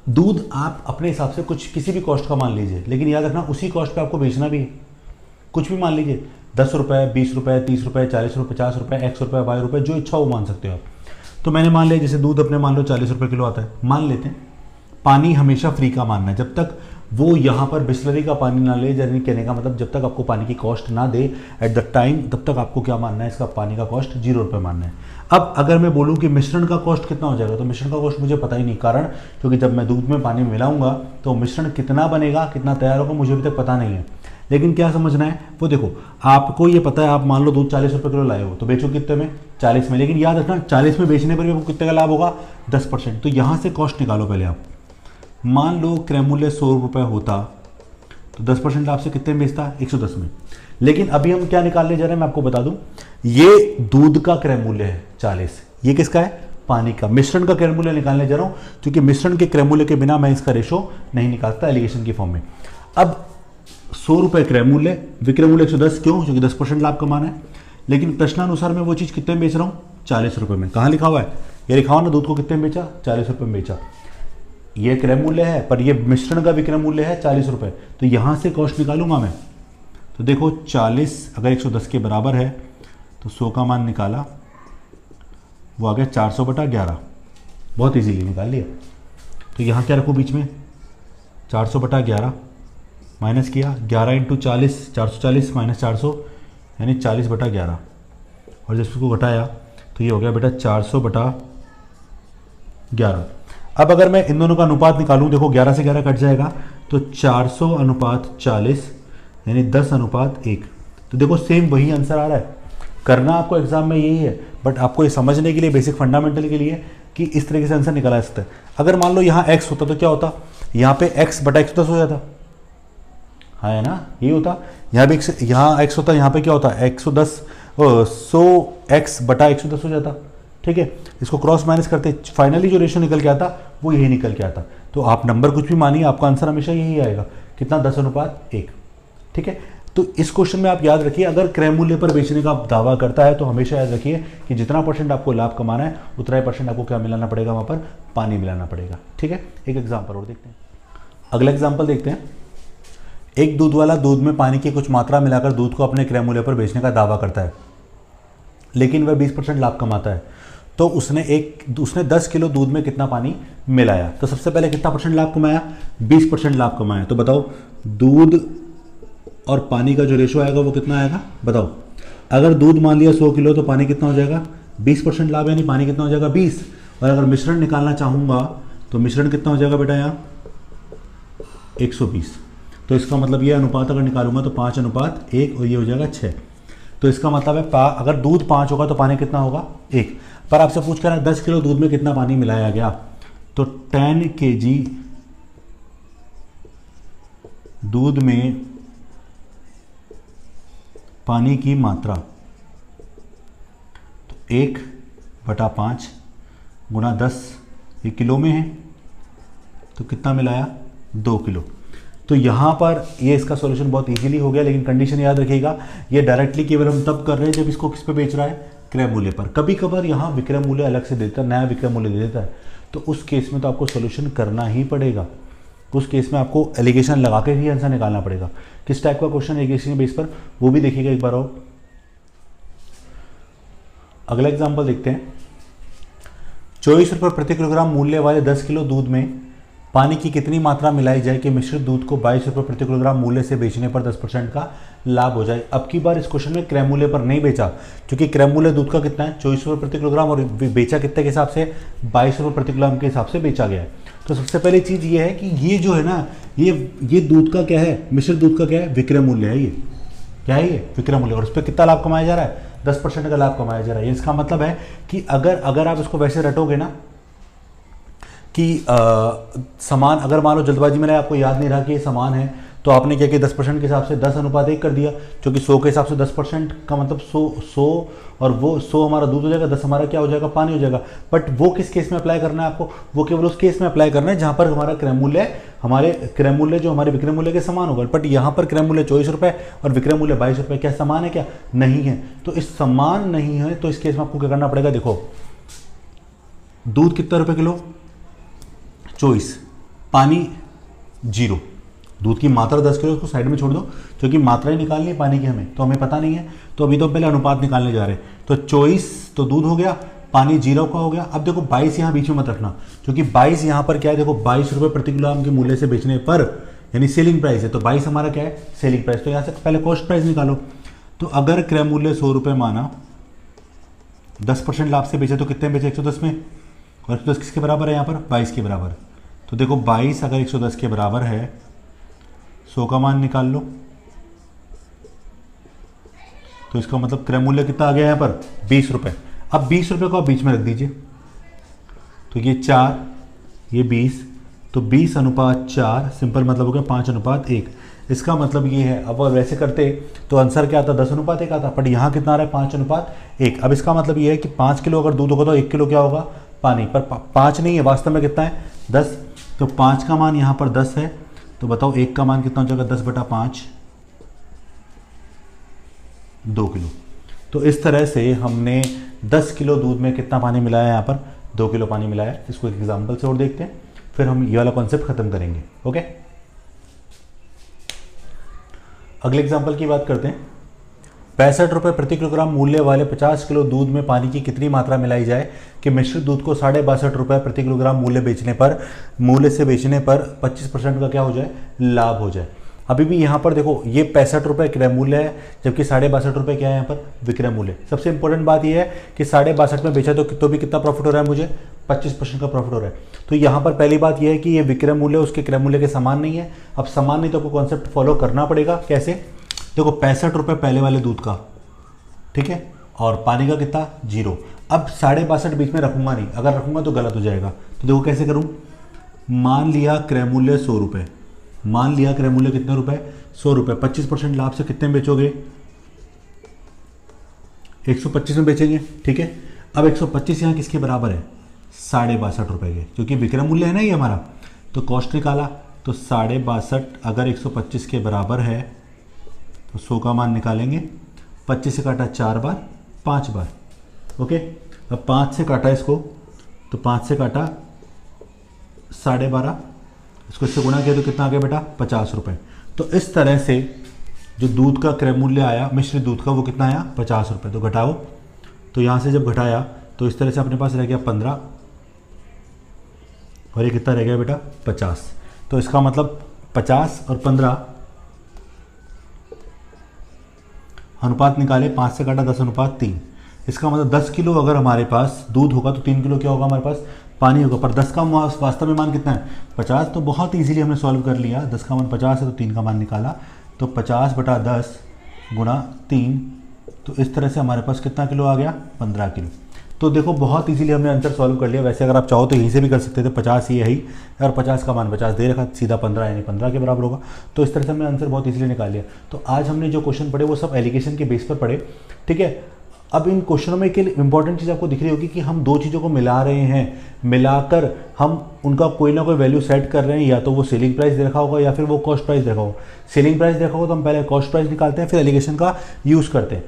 दूध आप अपने हिसाब से कुछ किसी भी कॉस्ट का मान लीजिए, लेकिन याद रखना उसी कॉस्ट पे आपको बेचना भी है। कुछ भी मान लीजिए 10 रुपये, 20 रुपये, 30 रुपये, 40 रुपये, 50 रुपये, X रुपये, Y रुपये, जो इच्छा वो मान सकते हो आप। तो मैंने मान लिया जैसे दूध अपने मान लो 40 रुपये किलो आता है, मान लेते हैं। पानी हमेशा फ्री का मानना है, जब तक वो यहाँ पर बिस्लरी का पानी ना ले, यानी कहने का मतलब जब तक आपको पानी की कॉस्ट ना दे एट द टाइम, तब तक आपको क्या मानना है, इसका पानी का कॉस्ट 0 रुपये मानना है। अब अगर मैं बोलूँ कि मिश्रण का कॉस्ट कितना हो जाएगा, तो मिश्रण का कॉस्ट मुझे पता ही नहीं, कारण क्योंकि जब मैं दूध में पानी मिलाऊंगा तो मिश्रण कितना बनेगा, कितना तैयार होगा, मुझे अभी तक पता नहीं है। लेकिन क्या समझना है, वो देखो आपको ये पता है, आप मान लो दूध 40 रुपये किलो लाए हो, तो बेचो कितने में, 40 में। लेकिन याद रखना 40 में बेचने पर भी आपको कितने का लाभ होगा, 10%। तो यहाँ से कॉस्ट निकालो पहले आप। मान लो क्रय मूल्य 100 रुपये होता, तो 10% लाभ से कितने में बेचता, 110 में। लेकिन अभी हम क्या निकालने जा रहे हैं मैं आपको बता दूं, ये दूध का क्रय मूल्य है 40, ये किसका है, पानी का। मिश्रण का क्रय मूल्य निकालने जा रहा हूं, क्योंकि मिश्रण के क्रय मूल्य के बिना मैं इसका रेशो नहीं निकालता एलिगेशन की फॉर्म में। अब 100 रुपये क्रय मूल्य, विक्रय मूल्य 110, क्यों, क्योंकि 10% लाभ कमाना है। लेकिन प्रश्नानुसार मैं वो चीज़ कितने में बेच रहा हूँ, 40 रुपये में। कहाँ लिखा हुआ है, ये लिखा हुआ ना, दूध को कितने में बेचा, 40 रुपये में बेचा। ये क्रय मूल्य है, पर ये मिश्रण का विक्रय मूल्य है 40 रुपये। तो यहाँ से कॉस्ट निकालूंगा मैं, तो देखो 40 अगर 110 के बराबर है, तो 100 का मान निकाला, वो आ गया 400/11। बहुत इजीली निकाल लिया। तो यहाँ क्या रखूँ बीच में, 400/11 माइनस किया, 11 × 40, 440 माइनस 400 यानी 40/11, और जब इसको घटाया तो ये हो गया बेटा 400/11। अब अगर मैं इन दोनों का अनुपात निकालूं, देखो 11 से 11 कट जाएगा, तो 400/40 यानी 10/1। तो देखो सेम वही आंसर आ रहा है। करना आपको एग्जाम में यही है, बट आपको ये समझने के लिए, बेसिक फंडामेंटल के लिए, कि इस तरीके से आंसर निकाला जा सकता है। अगर मान लो यहाँ x होता तो क्या होता, यहाँ पे x/110 हो जाता, हाँ है ना, ये होता। यहाँ भी यहाँ x होता, यहाँ पे क्या होता, 110 100x/110 हो जाता। ठीक है, इसको क्रॉस माइनस करते फाइनली जो रेशो निकल के आता वो यही निकल के आता। तो आप नंबर कुछ भी मानिए, आपका आंसर हमेशा यही आएगा, कितना, 10/1। ठीक है, तो इस क्वेश्चन में आप याद रखिए, अगर क्रय मूल्य पर बेचने का दावा करता है तो हमेशा याद रखिए कि जितना % आपको लाभ कमाना है, उतना ही % आपको क्या मिलाना पड़ेगा, वहाँ पर पानी मिलाना पड़ेगा। ठीक है, एक एग्जाम्पल और देखते हैं। अगला एग्जाम्पल देखते हैं। एक दूध वाला दूध में पानी की कुछ मात्रा मिलाकर दूध को अपने क्रय मूल्य पर बेचने का दावा करता है, लेकिन वह 20% लाभ कमाता है। तो उसने 10 किलो दूध में कितना पानी मिलाया, तो सबसे पहले कितना % लाभ कमाया, 20% लाभ कमाया। तो बताओ दूध और पानी का जो रेशो आएगा वो कितना आएगा, बताओ। अगर दूध मान लिया 100 किलो, तो पानी कितना हो जाएगा, 20% लाभ, यानी पानी कितना हो जाएगा, 20। और अगर मिश्रण निकालना चाहूँगा तो मिश्रण कितना हो जाएगा बेटा, यहाँ 120। तो इसका मतलब ये अनुपात अगर निकालूंगा तो 5:1, और ये हो जाएगा 6। तो इसका मतलब है अगर दूध 5 होगा तो पानी कितना होगा, 1। पर आपसे पूछ कर 10 किलो दूध में कितना पानी मिलाया गया, तो 10 kg दूध में पानी की मात्रा, तो 1/5 गुणा 10, ये किलो में है, तो कितना मिलाया, 2 किलो। तो यहाँ पर ये इसका सॉल्यूशन बहुत इजीली हो गया, लेकिन कंडीशन याद रखिएगा, ये डायरेक्टली केवल हम तब कर रहे हैं जब इसको किस पे बेच रहा है, क्रय मूल्य पर। कभी कभार यहाँ विक्रय मूल्य अलग से देता है, नया विक्रय मूल्य दे देता है, तो उस केस में तो आपको सॉल्यूशन करना ही पड़ेगा। उस केस में आपको एलिगेशन लगा के ही आंसर निकालना पड़ेगा। किस टाइप का क्वेश्चन एलिगेशन बेस पर, वो भी देखिएगा एक बार और। अगला एग्जाम्पल देखते हैं। 24 रुपये प्रति किलोग्राम मूल्य वाले 10 किलो दूध में पानी की कितनी मात्रा मिलाई जाए कि मिश्रित दूध को 22 रुपये प्रति किलोग्राम मूल्य से बेचने पर 10% का लाभ हो जाए। अब की बार इस क्वेश्चन में क्रय मूल्य पर नहीं बेचा, क्योंकि क्रय मूल्य दूध का कितना है, 24 रुपये प्रति किलोग्राम, और बेचा कितने के हिसाब से, 22 रुपये प्रति किलोग्राम के हिसाब से बेचा गया है। तो सबसे पहली चीज़ ये है कि ये जो है ना, ये दूध का क्या है, मिश्रित दूध का क्या है, विक्रय मूल्य है। ये क्या है, ये विक्रय मूल्य, और उस पर कितना लाभ कमाया जा रहा है, 10% का लाभ कमाया जा रहा है। इसका मतलब है कि अगर आप इसको वैसे रटोगे ना कि सामान, अगर मान लो जल्दबाजी में आपको याद नहीं रहा कि ये सामान है, तो आपने क्या किया 10% के हिसाब से 10:1 कर दिया, क्योंकि 100 के हिसाब से 10% का मतलब 100 और वो 100 हमारा दूध हो जाएगा, 10 हमारा क्या हो जाएगा, पानी हो जाएगा। बट वो किस केस में अप्लाई करना है आपको, वो केवल उस केस में अप्लाई करना है जहाँ पर हमारा क्रय मूल्य जो हमारे विक्रय मूल्य के समान होगा। बट यहाँ पर क्रय मूल्य 24 रुपये और विक्रय मूल्य 22 रुपये, क्या समान है, क्या नहीं है। तो इस समान नहीं है तो इस केस में आपको क्या करना पड़ेगा, देखो दूध कितना रुपए किलो 24, पानी 0, दूध की मात्रा 10 किलो, उसको साइड में छोड़ दो क्योंकि मात्रा ही निकालनी है पानी की हमें, तो हमें पता नहीं है। तो अभी तो पहले अनुपात निकालने जा रहे हैं। तो 24 तो दूध हो गया, पानी 0 का हो गया। अब देखो 22 यहाँ बीच में मत रखना, क्योंकि 22 यहाँ पर क्या है, देखो 22 रुपये प्रति किलोग्राम के मूल्य से बेचने पर यानी सेलिंग प्राइस है, तो 22 हमारा क्या है, सेलिंग प्राइस। तो यहाँ से पहले कॉस्ट प्राइस निकालो। तो अगर क्रय मूल्य 100 रुपये माना, 10% लाभ से बेचे तो कितने बेचे, 110 में, और 110 किसके बराबर है यहाँ पर, 22 के बराबर। तो देखो 22 अगर 110 के बराबर है, 100 का मान निकाल लो, तो इसका मतलब क्रय मूल्य कितना आ गया यहाँ पर, 20 रुपये। अब 20 रुपये को आप बीच में रख दीजिए, तो ये 4, ये 20, तो 20:4, सिंपल मतलब हो गया 5:1। इसका मतलब ये है, अब वैसे करते तो आंसर क्या आता, 10:1 आता, बट यहाँ कितना आ रहा है, 5:1। अब इसका मतलब ये है कि 5 किलो अगर दूध होगा तो 1 किलो क्या होगा, पानी। पर 5 नहीं है, वास्तव में कितना है, 10। तो 5 का मान यहाँ पर 10 है, तो बताओ 1 का मान कितना हो जाएगा, 10/5, 2 किलो। तो इस तरह से हमने 10 किलो दूध में कितना पानी मिलाया है, यहाँ पर 2 किलो पानी मिलाया है। इसको एक एग्जाम्पल से और देखते हैं, फिर हम ये वाला कॉन्सेप्ट खत्म करेंगे। ओके, अगले एग्जाम्पल की बात करते हैं। 65 रुपये प्रति किलोग्राम मूल्य वाले 50 किलो दूध में पानी की कितनी मात्रा मिलाई जाए कि मिश्रित दूध को 62.5 रुपये प्रति किलोग्राम मूल्य से बेचने पर 25% का क्या हो जाए, लाभ हो जाए। अभी भी यहाँ पर देखो ये 65 रुपये क्रय मूल्य है, जबकि 62.5 रुपये क्या है यहाँ पर, विक्रय मूल्य। सबसे इंपॉर्टेंट बात यह है कि 62.5 में बेचा तो भी कितना प्रॉफिट हो रहा है मुझे, 25% का प्रॉफिट हो रहा है। तो यहाँ पर पहली बात यह है कि ये विक्रय मूल्य उसके क्रय मूल्य के समान नहीं है। अब समान नहीं तो आपको कॉन्सेप्ट फॉलो करना पड़ेगा। कैसे, देखो 65 रुपये पहले वाले दूध का, ठीक है, और पानी का कितना, 0। अब 62.5 बीच में रखूंगा नहीं, अगर रखूंगा तो गलत हो जाएगा। तो देखो कैसे करूं, मान लिया क्रय मूल्य 100 रुपये, मान लिया क्रय मूल्य कितने रुपए, 100 रुपये। 25% लाभ से कितने में बेचोगे, 125 में बेचेंगे, ठीक है। अब 125 यहाँ किसके बराबर है, 62.5 रुपये के, क्योंकि विक्रय मूल्य है ना ये हमारा। तो कॉस्ट निकाला, तो 62.5 अगर 125 के बराबर है तो 100 का मान निकालेंगे। 25 से काटा 4 बार, 5 बार, ओके। अब 5 से काटा इसको, तो 5 से काटा 12.5, इसको इससे गुणा किया तो कितना आ गया बेटा, 50 रुपये। तो इस तरह से जो दूध का क्रय मूल्य आया मिश्रित दूध का, वो कितना आया, 50 रुपये। तो घटाओ, तो यहाँ से जब घटाया तो इस तरह से अपने पास रह गया 15, और ये कितना रह गया बेटा, 50। तो इसका मतलब 50 और 15 अनुपात निकाले, 5 से काटा 10:3। इसका मतलब 10 किलो अगर हमारे पास दूध होगा तो 3 किलो क्या होगा हमारे पास, पानी होगा। पर 10 का वास्तव में मान कितना है, 50। तो बहुत इजीली हमने सॉल्व कर लिया। 10 का मान 50 है तो 3 का मान निकाला, तो 50/10 गुणा 3। तो इस तरह से हमारे पास कितना किलो आ गया, 15 किलो। तो देखो बहुत इजीली हमने आंसर सॉल्व कर लिया। वैसे अगर आप चाहो तो यहीं से भी कर सकते थे, 50 ही है ही, और 50 का मान 50 दे रखा, सीधा 15 यानी 15 के बराबर होगा। तो इस तरह से हमने आंसर बहुत इजीली निकाल लिया। तो आज हमने जो क्वेश्चन पढ़े वो सब एलिगेशन के बेस पर पढ़े, ठीक है। अब इन क्वेश्चनों में एक इंपॉर्टेंट चीज़ आपको दिख रही होगी कि हम दो चीज़ों को मिला रहे हैं, मिलाकर हम उनका कोई ना कोई वैल्यू सेट कर रहे हैं। या तो वो सेलिंग प्राइस दे रखा होगा या फिर वो कॉस्ट प्राइस दे रखा होगा। सेलिंग प्राइस देखा होगा तो हम पहले कॉस्ट प्राइस निकालते हैं, फिर एलिगेशन का यूज़ करते हैं,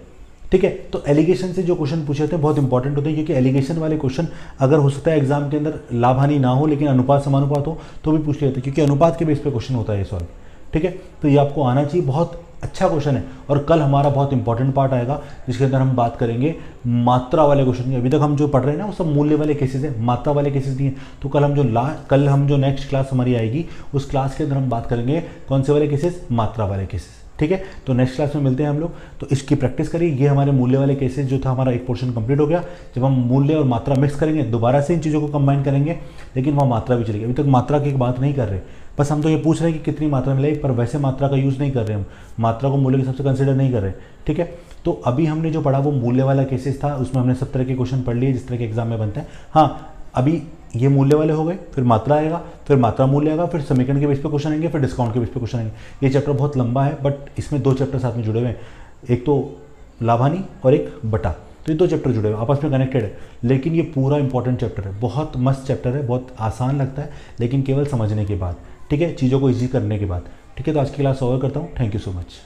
ठीक है। तो एलिगेशन से जो क्वेश्चन पूछे थे बहुत इंपॉर्टेंट होते हैं, क्योंकि एलिगेशन वाले क्वेश्चन अगर हो सकता है एग्जाम के अंदर लाभ हानि ना हो, लेकिन अनुपात समानुपात हो तो भी पूछ लेते हैं, क्योंकि अनुपात के बेस पे क्वेश्चन होता है ये सॉल्व, ठीक है। तो ये आपको आना चाहिए, बहुत अच्छा क्वेश्चन है। और कल हमारा बहुत इंपॉर्टेंट पार्ट आएगा जिसके अंदर हम बात करेंगे मात्रा वाले क्वेश्चन की। अभी तक हम जो पढ़ रहे हैं ना वो सब मूल्य वाले केसेस है, मात्रा वाले केसेस नहीं है। तो कल हम जो नेक्स्ट क्लास हमारी आएगी उस क्लास के अंदर हम बात करेंगे कौन से वाले केसेस, मात्रा वाले केसेस, ठीक है। तो नेक्स्ट क्लास में मिलते हैं हम लोग। तो इसकी प्रैक्टिस करिए। ये हमारे मूल्य वाले केसेस जो था हमारा एक पोर्शन कंप्लीट हो गया। जब हम मूल्य और मात्रा मिक्स करेंगे दोबारा से इन चीज़ों को कंबाइन करेंगे, लेकिन वहाँ मात्रा भी चलेगी। अभी तक मात्रा की बात नहीं कर रहे, बस हम तो ये पूछ रहे हैं कि कितनी मात्रा मिलेगी, पर वैसे मात्रा का यूज़ नहीं कर रहे हम, मात्रा को मूल्य के हिसाब से कंसिडर नहीं कर रहे, ठीक है। तो अभी हमने जो पढ़ा वो मूल्य वाला केसेस था, उसमें हमने सब तरह के क्वेश्चन पढ़ लिए जिस तरह के एग्जाम में बनते हैं। हाँ, अभी ये मूल्य वाले हो गए, फिर मात्रा आएगा, फिर मात्रा मूल्य आएगा, फिर समीकरण के बेस पे क्वेश्चन आएंगे, फिर डिस्काउंट के बेस पे क्वेश्चन आएंगे। ये चैप्टर बहुत लंबा है, बट इसमें 2 चैप्टर साथ में जुड़े हुए हैं, एक तो लाभानी और एक बटा, तो ये 2 चैप्टर जुड़े हुए हैं, आपस में कनेक्टेड है। लेकिन ये पूरा इंपॉर्टेंट चैप्टर है, बहुत मस्त चैप्टर है, बहुत आसान लगता है, लेकिन केवल समझने के बाद, ठीक है, चीज़ों को ईजी करने के बाद। ठीक है, तो आज की क्लास ओवर करता हूँ। Thank you so much.